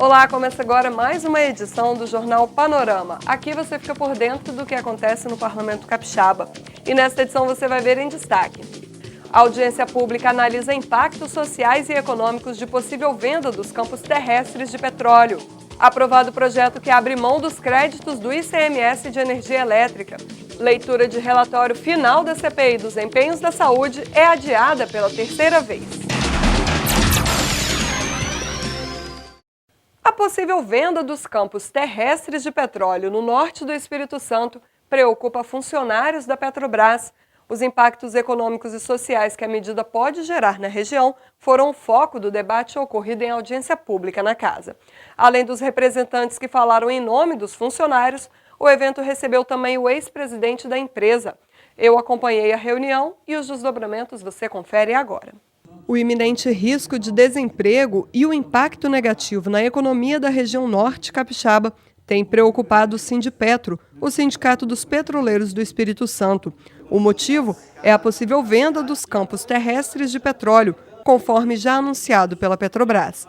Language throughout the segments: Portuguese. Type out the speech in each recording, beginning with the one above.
Olá, começa agora mais uma edição do Jornal Panorama. Aqui você fica por dentro do que acontece no Parlamento Capixaba. E nesta edição você vai ver em destaque: a audiência pública analisa impactos sociais e econômicos de possível venda dos campos terrestres de petróleo. Aprovado o projeto que abre mão dos créditos do ICMS de energia elétrica. Leitura de relatório final da CPI dos empenhos da saúde é adiada pela terceira vez. A possível venda dos campos terrestres de petróleo no norte do Espírito Santo preocupa funcionários da Petrobras. Os impactos econômicos e sociais que a medida pode gerar na região foram o foco do debate ocorrido em audiência pública na casa. Além dos representantes que falaram em nome dos funcionários, o evento recebeu também o ex-presidente da empresa. Eu acompanhei a reunião e os desdobramentos você confere agora. O iminente risco de desemprego e o impacto negativo na economia da região norte capixaba tem preocupado o Sindipetro, o Sindicato dos Petroleiros do Espírito Santo. O motivo é a possível venda dos campos terrestres de petróleo, conforme já anunciado pela Petrobras.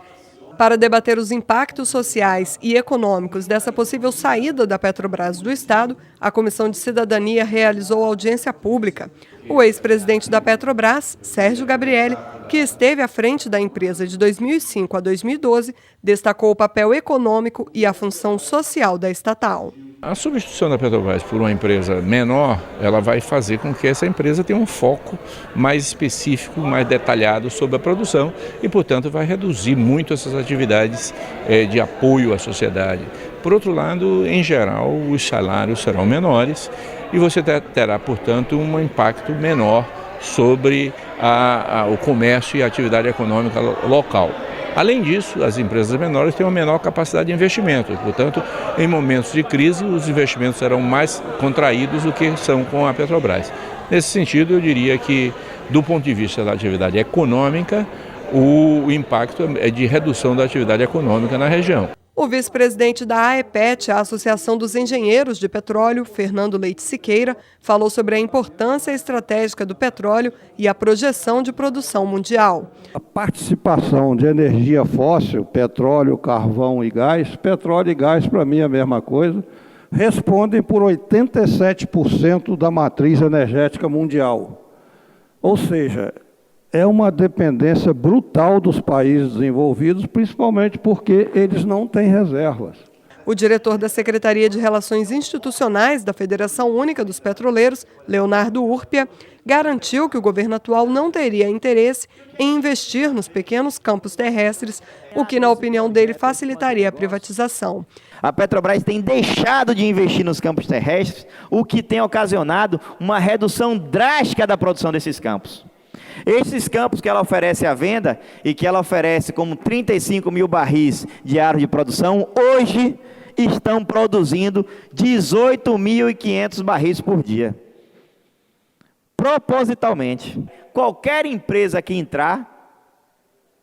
Para debater os impactos sociais e econômicos dessa possível saída da Petrobras do Estado, a Comissão de Cidadania realizou audiência pública. O ex-presidente da Petrobras, Sérgio Gabrielli, que esteve à frente da empresa de 2005 a 2012, destacou o papel econômico e a função social da estatal. A substituição da Petrobras por uma empresa menor, ela vai fazer com que essa empresa tenha um foco mais específico, mais detalhado sobre a produção e, portanto, vai reduzir muito essas atividades de apoio à sociedade. Por outro lado, em geral, os salários serão menores e você terá, portanto, um impacto menor sobre o comércio e a atividade econômica local. Além disso, as empresas menores têm uma menor capacidade de investimento, portanto, em momentos de crise, os investimentos serão mais contraídos do que são com a Petrobras. Nesse sentido, eu diria que, do ponto de vista da atividade econômica, o impacto é de redução da atividade econômica na região. O vice-presidente da AEPET, a Associação dos Engenheiros de Petróleo, Fernando Leite Siqueira, falou sobre a importância estratégica do petróleo e a projeção de produção mundial. A participação de energia fóssil, petróleo, carvão e gás, petróleo e gás para mim é a mesma coisa, respondem por 87% da matriz energética mundial. Ou seja, é uma dependência brutal dos países desenvolvidos, principalmente porque eles não têm reservas. O diretor da Secretaria de Relações Institucionais da Federação Única dos Petroleiros, Leonardo Urpia, garantiu que o governo atual não teria interesse em investir nos pequenos campos terrestres, o que, na opinião dele, facilitaria a privatização. A Petrobras tem deixado de investir nos campos terrestres, o que tem ocasionado uma redução drástica da produção desses campos. Esses campos que ela oferece à venda e que ela oferece como 35 mil barris diários de produção, hoje estão produzindo 18.500 barris por dia. Propositalmente, qualquer empresa que entrar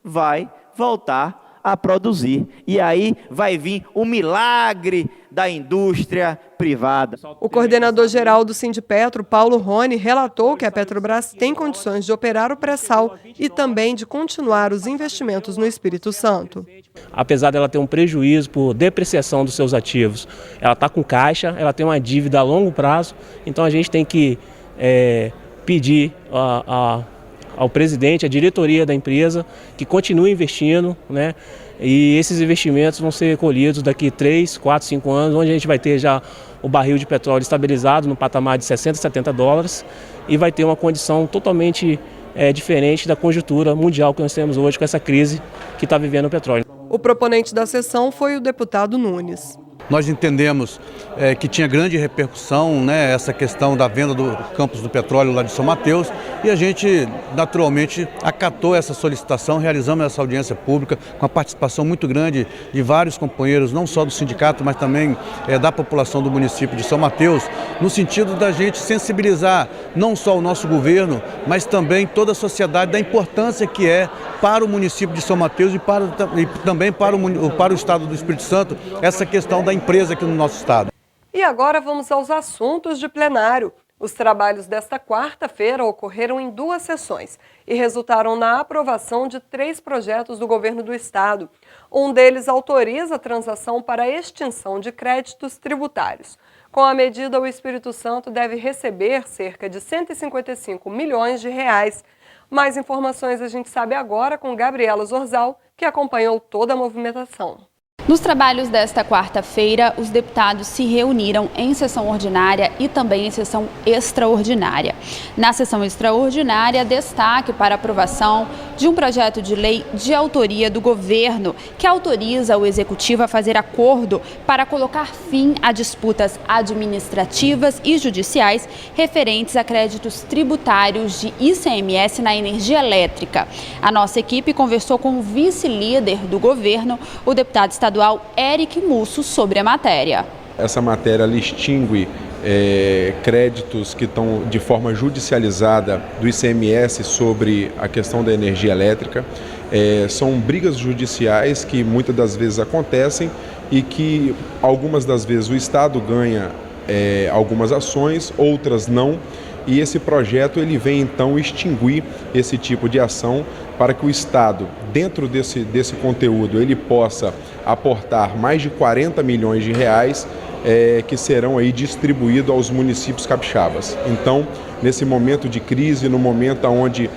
vai voltar a produzir. E aí vai vir o milagre da indústria privada. O coordenador-geral do Sindipetro, Paulo Rony, relatou que a Petrobras tem condições de operar o pré-sal e também de continuar os investimentos no Espírito Santo. Apesar dela ter um prejuízo por depreciação dos seus ativos, ela está com caixa, ela tem uma dívida a longo prazo, então a gente tem que pedir ao presidente, à diretoria da empresa, que continue investindo, né? E esses investimentos vão ser colhidos daqui 3, 4, 5 anos, onde a gente vai ter já o barril de petróleo estabilizado no patamar de 60, 70 dólares e vai ter uma condição totalmente diferente da conjuntura mundial que nós temos hoje com essa crise que está vivendo o petróleo. O proponente da sessão foi o deputado Nunes. Nós entendemos que tinha grande repercussão, né, essa questão da venda do campos do petróleo lá de São Mateus, e a gente naturalmente acatou essa solicitação, realizamos essa audiência pública com a participação muito grande de vários companheiros, não só do sindicato, mas também da população do município de São Mateus, no sentido da gente sensibilizar não só o nosso governo, mas também toda a sociedade da importância que é para o município de São Mateus e também para o estado do Espírito Santo essa questão da empresa aqui no nosso estado. E agora vamos aos assuntos de plenário. Os trabalhos desta quarta-feira ocorreram em 2 sessões e resultaram na aprovação de 3 projetos do governo do estado. Um deles autoriza a transação para a extinção de créditos tributários. Com a medida, o Espírito Santo deve receber cerca de 155 milhões de reais. Mais informações a gente sabe agora com Gabriela Zorzal, que acompanhou toda a movimentação. Nos trabalhos desta quarta-feira, os deputados se reuniram em sessão ordinária e também em sessão extraordinária. Na sessão extraordinária, destaque para a aprovação de um projeto de lei de autoria do governo, que autoriza o executivo a fazer acordo para colocar fim a disputas administrativas e judiciais referentes a créditos tributários de ICMS na energia elétrica. A nossa equipe conversou com o vice-líder do governo, o deputado estadual Eric Musso, sobre a matéria. Essa matéria extingue créditos que estão de forma judicializada do ICMS sobre a questão da energia elétrica. São brigas judiciais que muitas das vezes acontecem e que algumas das vezes o Estado ganha algumas ações, outras não. E esse projeto ele vem então extinguir esse tipo de ação para que o Estado, dentro desse conteúdo, ele possa aportar mais de 40 milhões de reais que serão aí distribuídos aos municípios capixabas. Então, nesse momento de crise, no momento onde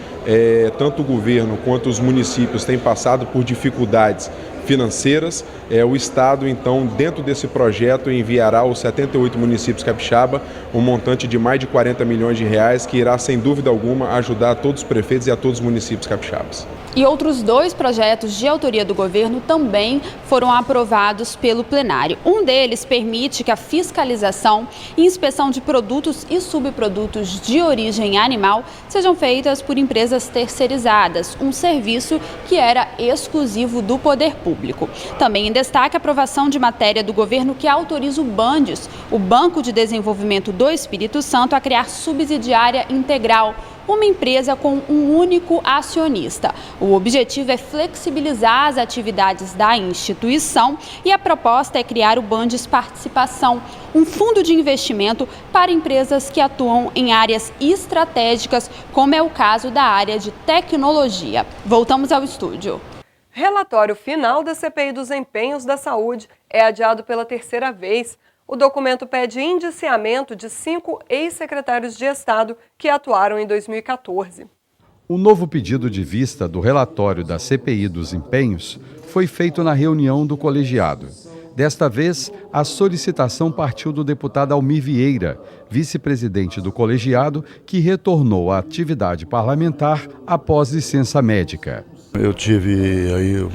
tanto o governo quanto os municípios têm passado por dificuldades financeiras, o Estado, então, dentro desse projeto, enviará aos 78 municípios capixaba um montante de mais de 40 milhões de reais, que irá, sem dúvida alguma, ajudar a todos os prefeitos e a todos os municípios capixabas. E outros 2 projetos de autoria do governo também foram aprovados pelo plenário. Um deles permite que a fiscalização e inspeção de produtos e subprodutos de origem animal sejam feitas por empresas terceirizadas, um serviço que era exclusivo do poder público. Também em destaque a aprovação de matéria do governo que autoriza o BANDES, o Banco de Desenvolvimento do Espírito Santo, a criar subsidiária integral, uma empresa com um único acionista. O objetivo é flexibilizar as atividades da instituição e a proposta é criar o Bandes Participação, um fundo de investimento para empresas que atuam em áreas estratégicas, como é o caso da área de tecnologia. Voltamos ao estúdio. Relatório final da CPI dos empenhos da saúde é adiado pela 3ª vez. O documento pede indiciamento de 5 ex-secretários de Estado que atuaram em 2014. O novo pedido de vista do relatório da CPI dos empenhos foi feito na reunião do colegiado. Desta vez, a solicitação partiu do deputado Almir Vieira, vice-presidente do colegiado, que retornou à atividade parlamentar após licença médica. Eu tive aí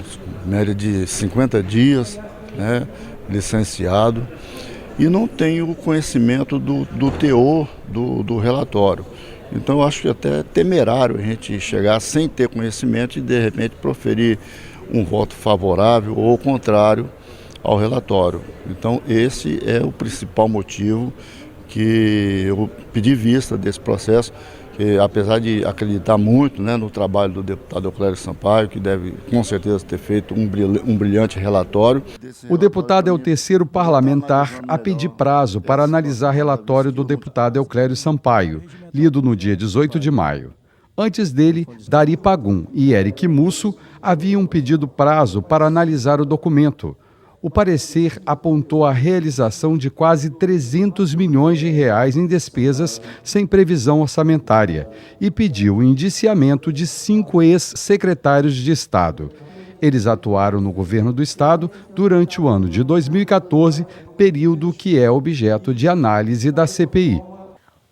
média de 50 dias, licenciado, e não tenho conhecimento do teor do relatório. Então, eu acho até temerário a gente chegar sem ter conhecimento e, de repente, proferir um voto favorável ou contrário ao relatório. Então, esse é o principal motivo que eu pedi vista desse processo, que, apesar de acreditar muito no trabalho do deputado Euclério Sampaio, que deve com certeza ter feito um brilhante relatório. O deputado é o 3º parlamentar a pedir prazo para analisar relatório do deputado Euclério Sampaio, lido no dia 18 de maio. Antes dele, Dari Pagum e Eric Musso haviam pedido prazo para analisar o documento. O parecer apontou a realização de quase 300 milhões de reais em despesas sem previsão orçamentária e pediu o indiciamento de 5 ex-secretários de Estado. Eles atuaram no governo do Estado durante o ano de 2014, período que é objeto de análise da CPI.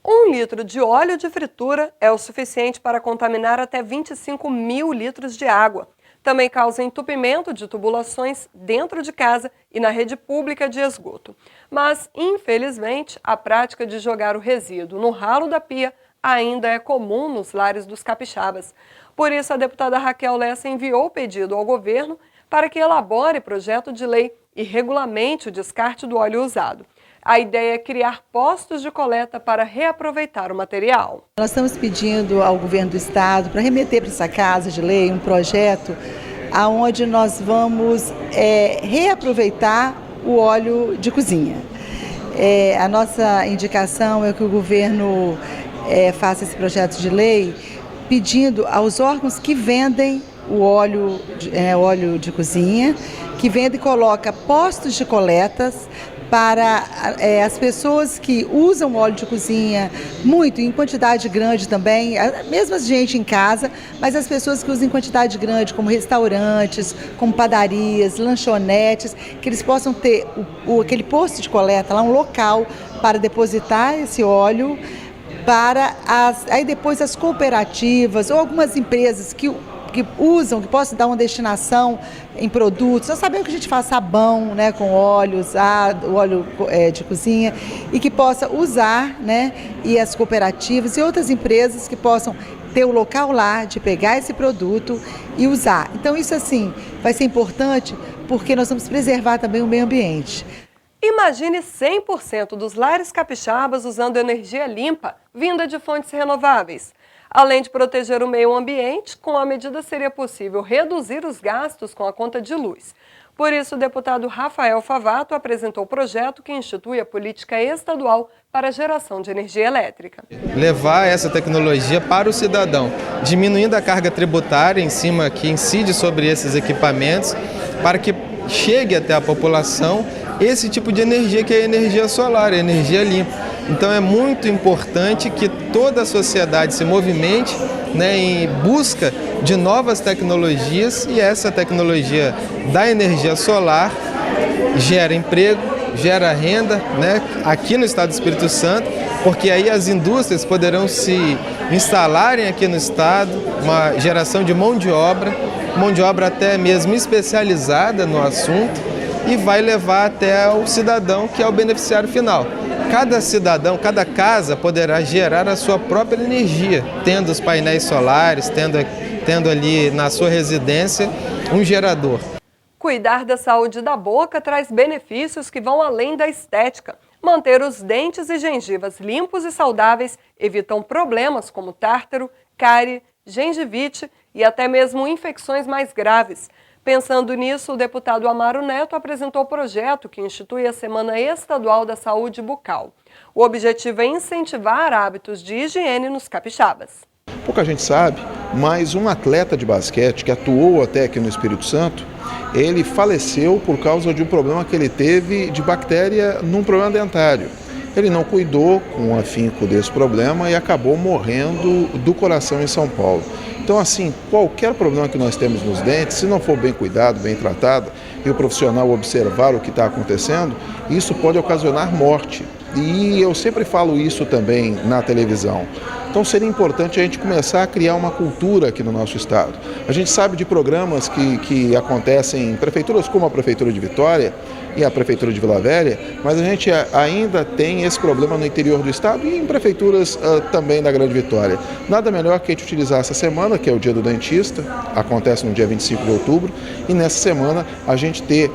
1 litro de óleo de fritura é o suficiente para contaminar até 25 mil litros de água. Também causa entupimento de tubulações dentro de casa e na rede pública de esgoto. Mas, infelizmente, a prática de jogar o resíduo no ralo da pia ainda é comum nos lares dos capixabas. Por isso, a deputada Raquel Lessa enviou o pedido ao governo para que elabore projeto de lei e regulamente o descarte do óleo usado. A ideia é criar postos de coleta para reaproveitar o material. Nós estamos pedindo ao governo do estado para remeter para essa casa de lei um projeto onde nós vamos reaproveitar o óleo de cozinha. A nossa indicação é que o governo faça esse projeto de lei pedindo aos órgãos que vendem o óleo de cozinha, que vende e coloca postos de coletas para as pessoas que usam óleo de cozinha muito, em quantidade grande também, mesmo a gente em casa, mas as pessoas que usam em quantidade grande, como restaurantes, como padarias, lanchonetes, que eles possam ter aquele posto de coleta lá, um local para depositar esse óleo, aí depois as cooperativas ou algumas empresas que usam, que possam dar uma destinação em produtos. Nós sabemos que a gente faz sabão, né, com óleos, o óleo de cozinha, e que possa usar, né, e as cooperativas e outras empresas que possam ter o local lá de pegar esse produto e usar. Então isso assim vai ser importante porque nós vamos preservar também o meio ambiente. Imagine 100% dos lares capixabas usando energia limpa, vinda de fontes renováveis. Além de proteger o meio ambiente, com a medida seria possível reduzir os gastos com a conta de luz. Por isso, o deputado Rafael Favato apresentou o projeto que institui a política estadual para a geração de energia elétrica. Levar essa tecnologia para o cidadão, diminuindo a carga tributária em cima que incide sobre esses equipamentos, para que chegue até a população esse tipo de energia que é a energia solar, a energia limpa. Então é muito importante que toda a sociedade se movimente, né, em busca de novas tecnologias, e essa tecnologia da energia solar gera emprego, gera renda, né, aqui no estado do Espírito Santo, porque aí as indústrias poderão se instalarem aqui no estado, uma geração de mão de obra até mesmo especializada no assunto, e vai levar até o cidadão, que é o beneficiário final. Cada cidadão, cada casa poderá gerar a sua própria energia, tendo os painéis solares, tendo ali na sua residência um gerador. Cuidar da saúde da boca traz benefícios que vão além da estética. Manter os dentes e gengivas limpos e saudáveis evitam problemas como tártaro, cárie, gengivite e até mesmo infecções mais graves. Pensando nisso, o deputado Amaro Neto apresentou o projeto que institui a Semana Estadual da Saúde Bucal. O objetivo é incentivar hábitos de higiene nos capixabas. Pouca gente sabe, mas um atleta de basquete que atuou até aqui no Espírito Santo, ele faleceu por causa de um problema que ele teve de bactéria num problema dentário. Ele não cuidou com afinco desse problema e acabou morrendo do coração em São Paulo. Então, assim, qualquer problema que nós temos nos dentes, se não for bem cuidado, bem tratado, e o profissional observar o que está acontecendo, isso pode ocasionar morte. E eu sempre falo isso também na televisão. Então seria importante a gente começar a criar uma cultura aqui no nosso estado. A gente sabe de programas que acontecem em prefeituras como a Prefeitura de Vitória e a Prefeitura de Vila Velha, mas a gente ainda tem esse problema no interior do estado e em prefeituras também da Grande Vitória. Nada melhor que a gente utilizar essa semana, que é o Dia do Dentista, acontece no dia 25 de outubro, e nessa semana a gente ter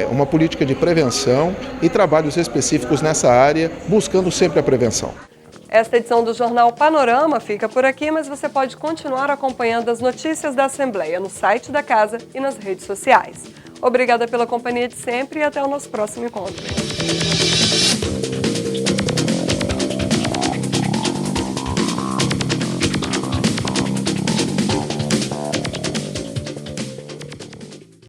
uma política de prevenção e trabalhos específicos nessa área, buscando sempre a prevenção. Esta edição do Jornal Panorama fica por aqui, mas você pode continuar acompanhando as notícias da Assembleia no site da Casa e nas redes sociais. Obrigada pela companhia de sempre e até o nosso próximo encontro.